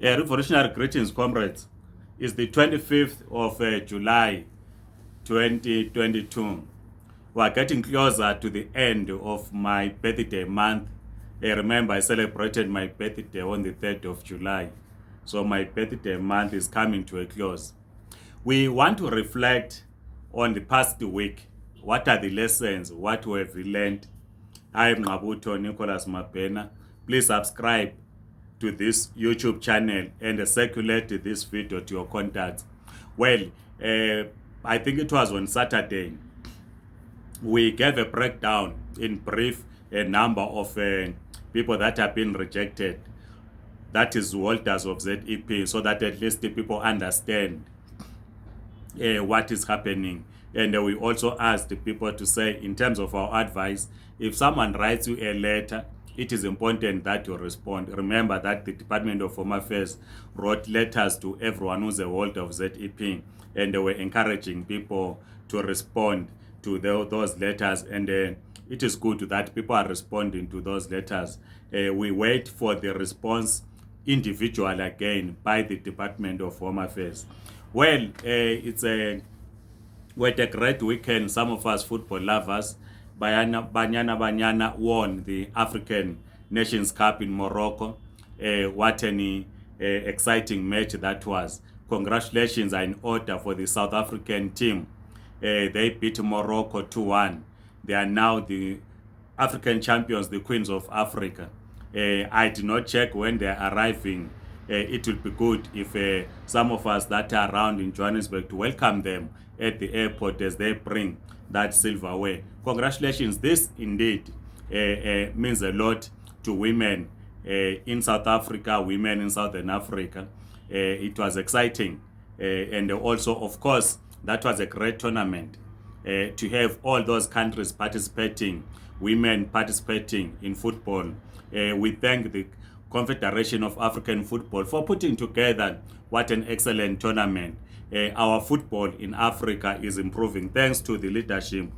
Revolutionary greetings, comrades. It's the 25th of July 2022. We are getting closer to the end of my birthday month. Remember, I celebrated my birthday on the 3rd of July. So my birthday month is coming to a close. We want to reflect on the past week. What are the lessons? What we have learned? I am Ngabuto Nicholas Mapena. Please subscribe to this YouTube channel and circulate this video to your contacts. Well, I think it was on Saturday. We gave a breakdown in brief, a number of people that have been rejected. That is holders of ZEP, so that at least the people understand what is happening. And we also asked the people to say, in terms of our advice, if someone writes you a letter, it is important that you respond. Remember that the Department of Home Affairs wrote letters to everyone who's a holder of ZEP, and they were encouraging people to respond to those letters. And it is good that people are responding to those letters. We wait for the response individual again by the Department of Home Affairs. Well, we had a great weekend. Some of us football lovers, Banyana won the African Nations Cup in Morocco. What an exciting match that was. Congratulations are in order for the South African team. They beat Morocco 2-1. They are now the African champions, the Queens of Africa. I did not check when they are arriving. It will be good if some of us that are around in Johannesburg to welcome them at the airport as they bring that silverware. Congratulations. This indeed means a lot to women in South Africa, women in Southern Africa. It was exciting. And also, of course, that was a great tournament to have all those countries participating, women participating in football. We thank the Confederation of African Football for putting together what an excellent tournament. Our football in Africa is improving thanks to the leadership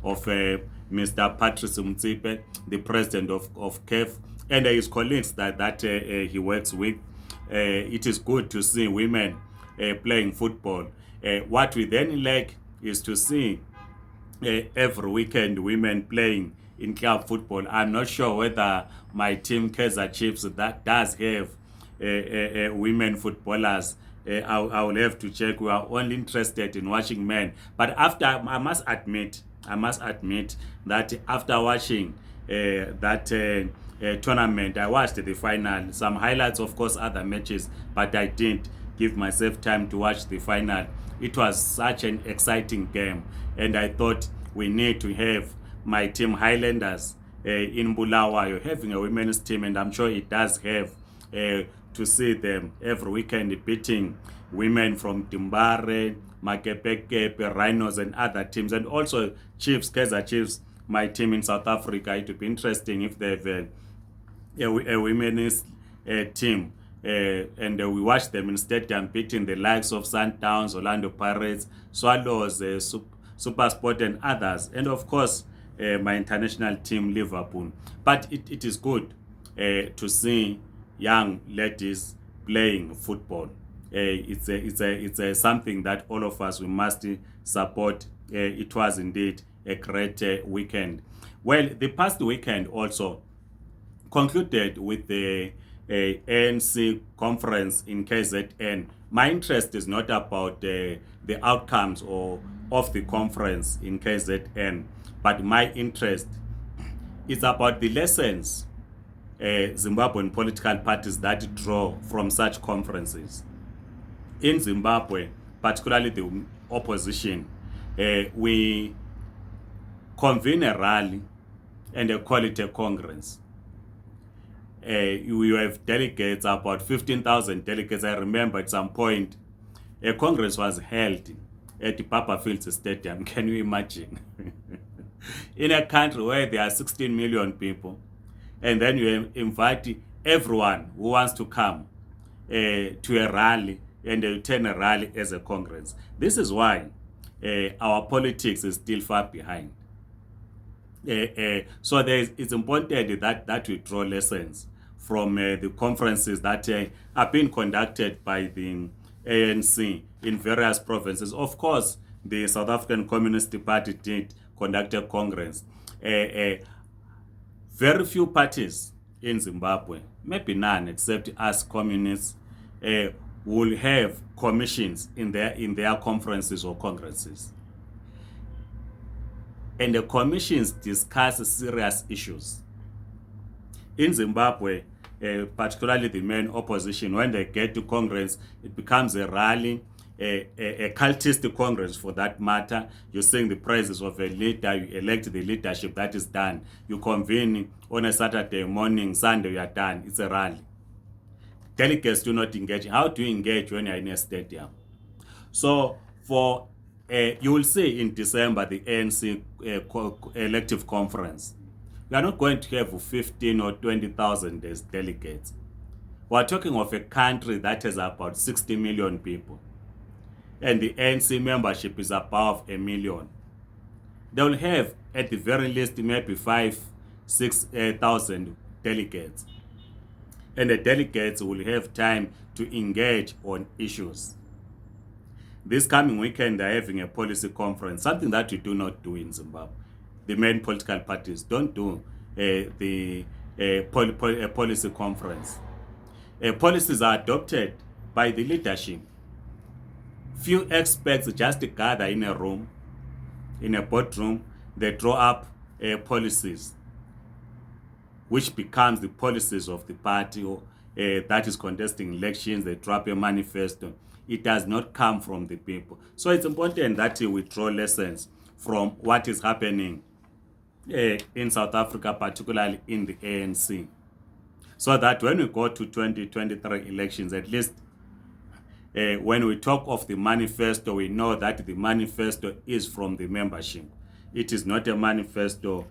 of Mr. Patrice Motsepe, the president of CAF, and his colleagues that he works with. It is good to see women playing football. What we then lack is to see every weekend women playing in club football. I'm not sure whether my team Kaizer Chiefs that does have women footballers. I will have to check. We are only interested in watching men. But after, I must admit that after watching that tournament, I watched the final. Some highlights, of course, other matches, but I didn't give myself time to watch the final. It was such an exciting game, and I thought we need to have my team Highlanders in Bulawayo having a women's team, and I'm sure it does have to see them every weekend beating women from Timbare, Makepekepe, Rhinos, and other teams, and also Chiefs, Kaizer Chiefs, my team in South Africa. It would be interesting if they have a women's team. And we watched them in stadium beating the likes of Sundowns, Orlando Pirates, Swallows, Super Sport, and others. And of course, my international team, Liverpool. But it is good to see young ladies playing football. It's something that all of us, we must support. It was indeed a great weekend. Well, the past weekend also concluded with the ANC conference in KZN. My interest is not about the outcomes of the conference in KZN, but my interest is about the lessons Zimbabwean political parties that draw from such conferences. In Zimbabwe, particularly the opposition, we convene a rally and call it a congress. You have delegates, about 15,000 delegates. I remember at some point, a congress was held at the Papa Fields Stadium. Can you imagine? In a country where there are 16 million people, and then you invite everyone who wants to come to a rally, and you turn a rally as a congress. This is why our politics is still far behind. So it's important that we draw lessons from the conferences that are being conducted by the ANC in various provinces. Of course, the South African Communist Party did conduct a congress. Very few parties in Zimbabwe, maybe none except us communists, will have commissions in their conferences or congresses. And the commissions discuss serious issues. In Zimbabwe, particularly the main opposition, when they get to Congress, it becomes a rally, a cultist Congress for that matter. You sing the praises of a leader, you elect the leadership, that is done. You convene on a Saturday morning, Sunday, you are done. It's a rally. Delegates do not engage. How do you engage when you're in a stadium? So for you will see in December the ANC elective conference. We are not going to have 15 or 20,000 as delegates. We are talking of a country that has about 60 million people. And the ANC membership is above 1 million. They will have at the very least maybe 5,000-6,000 delegates. And the delegates will have time to engage on issues. This coming weekend, they're having a policy conference, something that we do not do in Zimbabwe. The main political parties don't do the policy conference. Policies are adopted by the leadership. Few experts just gather in a room, in a boardroom, they draw up policies, which becomes the policies of the party that is contesting elections. They draw up a manifesto. It does not come from the people. So it's important that we draw lessons from what is happening in South Africa, particularly in the ANC. So that when we go to 2023 elections, at least when we talk of the manifesto, we know that the manifesto is from the membership. It is not a manifesto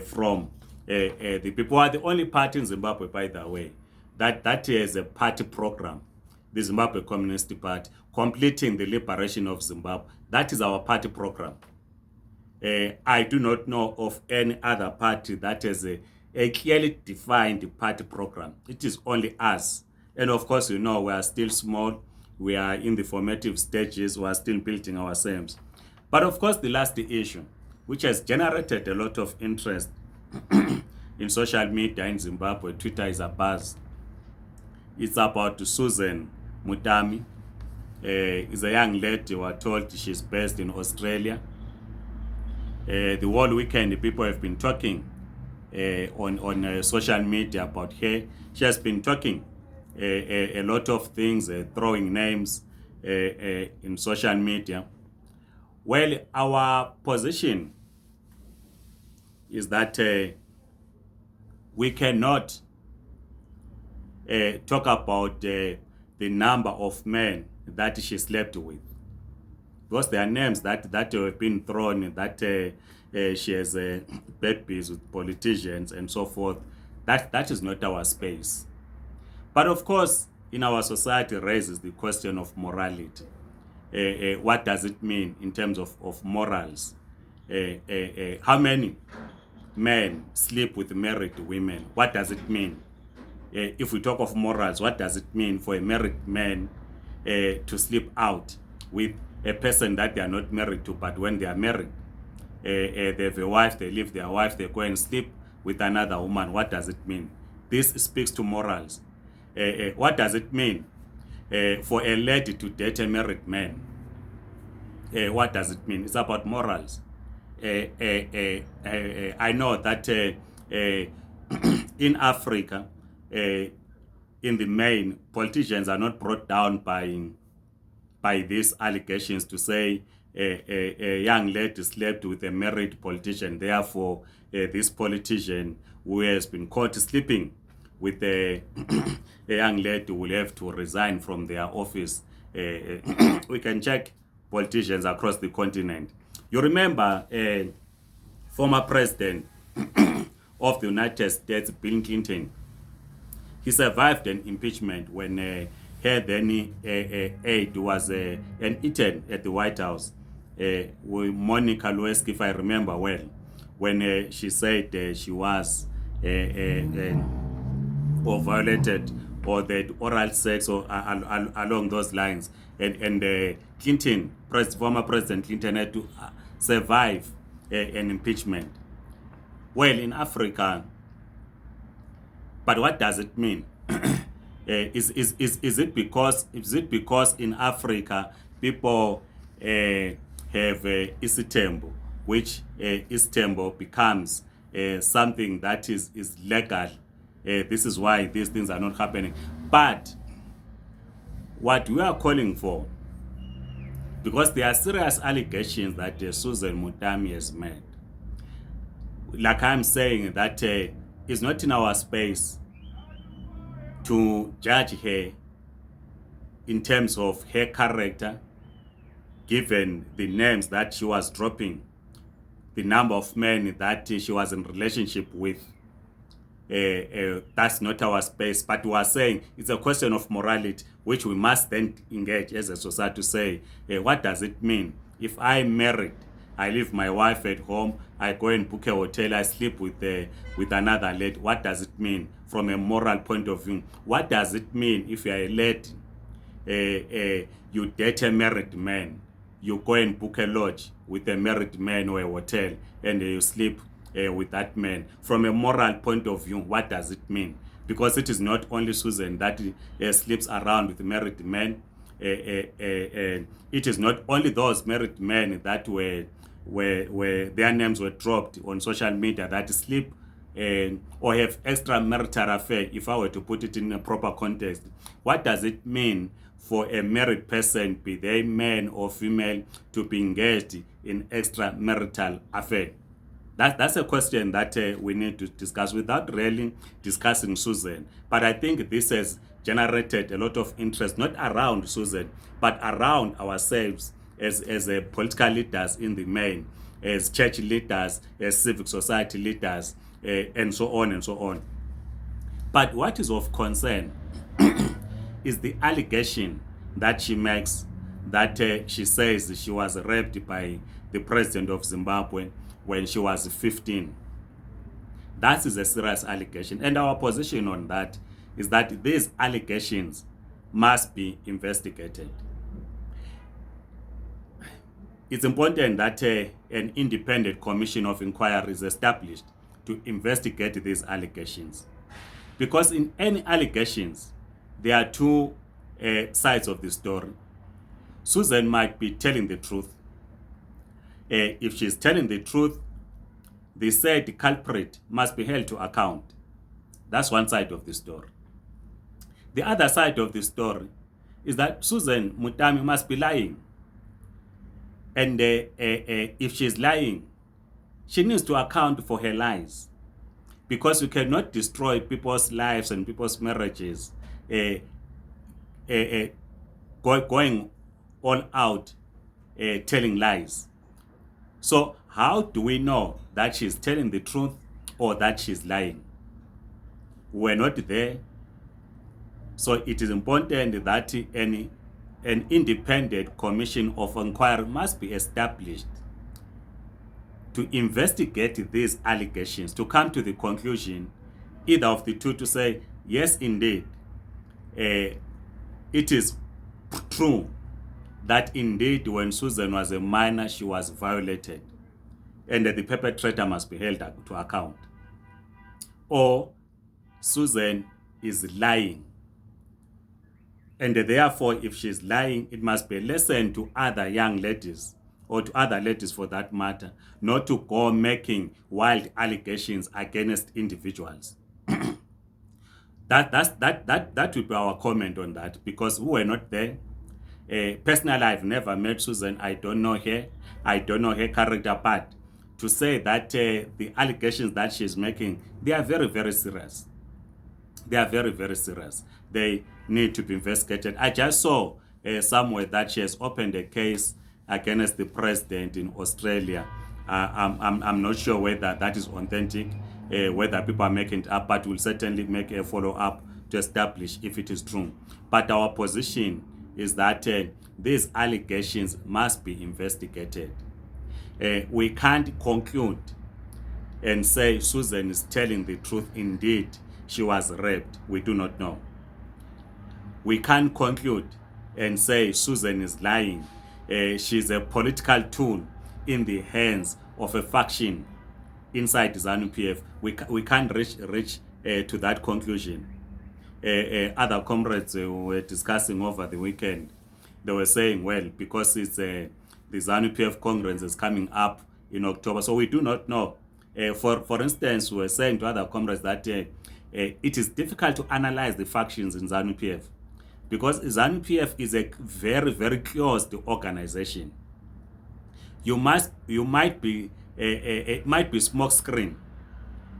from the people. Are the only party in Zimbabwe, by the way, that has a party program. The Zimbabwe Communist Party, completing the liberation of Zimbabwe. That is our party program. I do not know of any other party that has a clearly defined party program. It is only us. And of course, you know, we are still small. We are in the formative stages. We are still building ourselves. But of course, the last issue, which has generated a lot of interest in social media in Zimbabwe, Twitter is a buzz. It's about Susan Mutami. Is a young lady. We are told she's based in Australia. The whole weekend, people have been talking on social media about her. She has been talking a lot of things, throwing names in social media. Well, our position is that we cannot talk about the number of men that she slept with, because there are names that have been thrown, that she has babies with politicians and so forth. That is not our space. But of course, in our society raises the question of morality. What does it mean in terms of morals? How many men sleep with married women? What does it mean? If we talk of morals, what does it mean for a married man to sleep out with a person that they are not married to, but when they are married, they have a wife, they leave their wife, they go and sleep with another woman? What does it mean? This speaks to morals. What does it mean for a lady to date a married man? What does it mean? It's about morals. I know that in Africa, in the main, politicians are not brought down by these allegations to say a young lady slept with a married politician. Therefore, this politician who has been caught sleeping with a young lady will have to resign from their office. We can check politicians across the continent. You remember former president of the United States, Bill Clinton. He survived an impeachment when her then aide was eaten at the White House. With Monica Lewinsky, if I remember well, when she said she was or violated, or that oral sex, or along those lines. And Clinton, former President Clinton, had to survive an impeachment. Well, in Africa, but what does it mean? Is it because in Africa people have isitembu, which isitembu becomes something that is legal? This is why these things are not happening. But what we are calling for, because there are serious allegations that Susan Mutami has made, like I'm saying, that it's not in our space to judge her in terms of her character, given the names that she was dropping, the number of men that she was in relationship with. That's not our space, but we are saying it's a question of morality, which we must then engage as a society to say, what does it mean if I'm married, I leave my wife at home, I go and book a hotel, I sleep with another lady? What does it mean from a moral point of view? What does it mean if you're a lady, you date a married man, you go and book a lodge with a married man or a hotel, and you sleep with that man? From a moral point of view, what does it mean? Because it is not only Susan that sleeps around with married men. It is not only those married men that were their names were dropped on social media that sleep or have extramarital affair, if I were to put it in a proper context. What does it mean for a married person, be they man or female, to be engaged in extramarital affair? That's a question that we need to discuss without really discussing Susan. But I think this has generated a lot of interest, not around Susan, but around ourselves as political leaders in the main, as church leaders, as civic society leaders, and so on and so on. But what is of concern is the allegation that she makes, that she says she was raped by the president of Zimbabwe when she was 15. That is a serious allegation. And our position on that is that these allegations must be investigated. It's important that an independent commission of inquiry is established to investigate these allegations. Because in any allegations, there are two sides of the story. Susan might be telling the truth. If she's telling the truth, the said culprit must be held to account. That's one side of the story. The other side of the story is that Susan Mutami must be lying. And if she's lying, she needs to account for her lies. Because you cannot destroy people's lives and people's marriages going all out telling lies. So how do we know that she's telling the truth or that she's lying? We're not there. So it is important that an independent commission of inquiry must be established to investigate these allegations, to come to the conclusion, either of the two, to say, yes, indeed, it is true that indeed when Susan was a minor, she was violated, and the perpetrator must be held to account. Or Susan is lying, and therefore, if she's lying, it must be a lesson to other young ladies, or to other ladies for that matter, not to go making wild allegations against individuals. That would be our comment on that, because we were not there. Personally, I've never met Susan. I don't know her. I don't know her character, but to say that the allegations that she's making, they are very, very serious. They are very, very serious. They need to be investigated. I just saw somewhere that she has opened a case against the president in Australia. I'm not sure whether that is authentic, whether people are making it up, but we'll certainly make a follow-up to establish if it is true. But our position is that these allegations must be investigated. We can't conclude and say Susan is telling the truth indeed, she was raped. We do not know. We can't conclude and say Susan is lying. She's a political tool in the hands of a faction inside ZANU-PF. We can't reach to that conclusion. Other comrades were discussing over the weekend. They were saying, well, because it's the ZANU-PF Congress is coming up in October, so we do not know. For instance, we were saying to other comrades that it is difficult to analyze the factions in ZANU-PF because ZANU-PF is a very, very closed organization. It might be smoke screen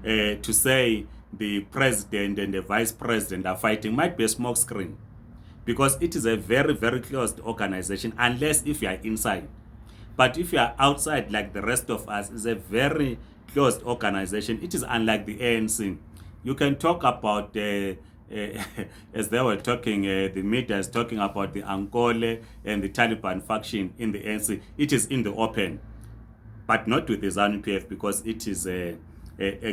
to say the president and the vice president are fighting. Might be a smoke screen because it is a very, very closed organization unless if you are inside. But if you are outside like the rest of us, it's a very closed organization. It is unlike the ANC. You can talk about as they were talking, the media is talking about the Ankole and the Taliban faction in the ANC. It is in the open, but not with the ZANU-PF because it is a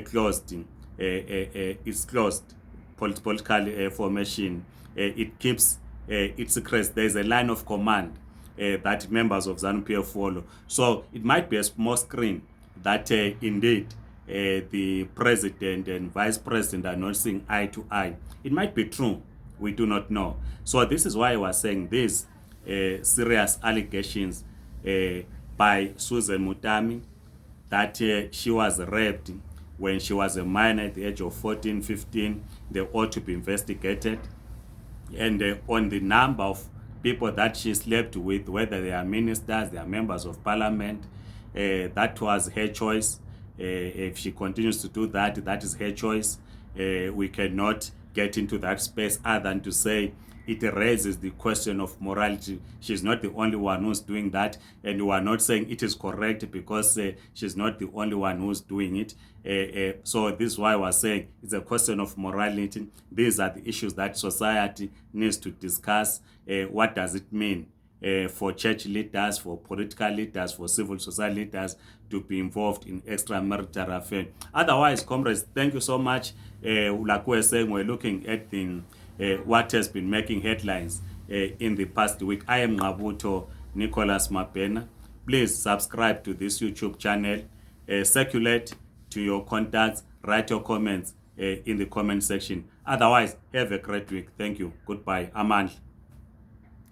closed, it's closed political formation. It keeps its secrets. There is a line of command that members of ZANU-PF follow. So it might be a small screen that indeed the president and vice president are not seeing eye to eye. It might be true. We do not know. So this is why I was saying these serious allegations by Susan Mutami that she was raped when she was a minor at the age of 14, 15. They ought to be investigated. And on the number of people that she slept with, whether they are ministers, they are members of parliament, that was her choice. If she continues to do that, that is her choice. We cannot get into that space other than to say it raises the question of morality. She's not the only one who's doing that, and we are not saying it is correct because she's not the only one who's doing it. So this is why I was saying it's a question of morality. These are the issues that society needs to discuss. What does it mean for church leaders, for political leaders, for civil society leaders to be involved in extramarital affairs? Otherwise, comrades, thank you so much. Like we were saying, we're looking at the what has been making headlines in the past week. I am Ngabuto Nicholas Mapena. Please subscribe to this YouTube channel. Circulate to your contacts. Write your comments in the comment section. Otherwise, have a great week. Thank you. Goodbye. Amandla.